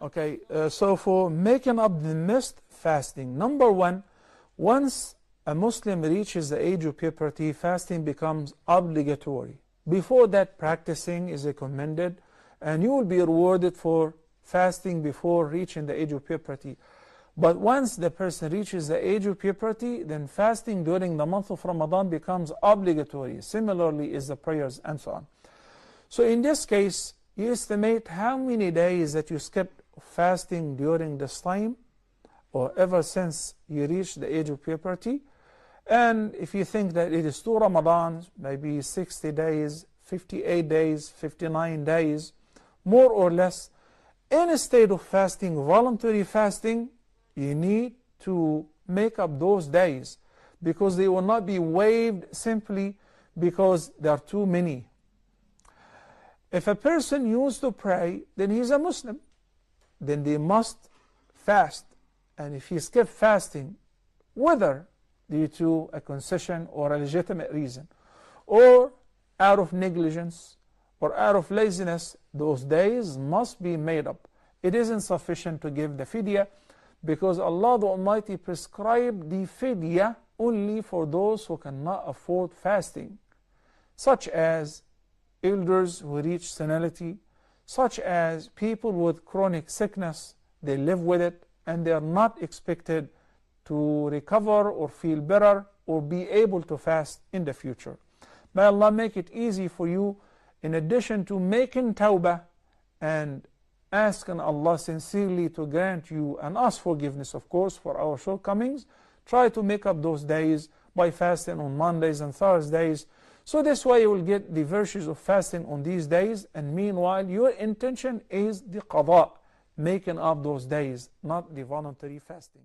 Okay, so for making up the missed fasting, number one, once a Muslim reaches the age of puberty, fasting becomes obligatory. Before that, practicing is recommended, and you will be rewarded for fasting before reaching the age of puberty. But once the person reaches the age of puberty, then fasting during the month of Ramadan becomes obligatory. Similarly is the prayers and so on. So in this case, you estimate how many days that you skipped fasting during this time, or ever since you reached the age of puberty. And if you think that it is 2 Ramadans, maybe 60 days, 58 days, 59 days, more or less, in a state of fasting, voluntary fasting, you need to make up those days, because they will not be waived simply because there are too many. If a person used to pray, then he's a Muslim. Then they must fast. And if he skipped fasting, whether due to a concession or a legitimate reason, or out of negligence or out of laziness, those days must be made up. It isn't sufficient to give the fidya, because Allah the Almighty prescribed the fidya only for those who cannot afford fasting, such as elders who reach senility, such as people with chronic sickness. They live with it and they are not expected to recover or feel better or be able to fast in the future. May Allah make it easy for you. In addition to making tawbah and asking Allah sincerely to grant you and us forgiveness, of course, for our shortcomings, try to make up those days by fasting on Mondays and Thursdays. So this way you will get the virtues of fasting on these days, and meanwhile your intention is the qada, making up those days, not the voluntary fasting.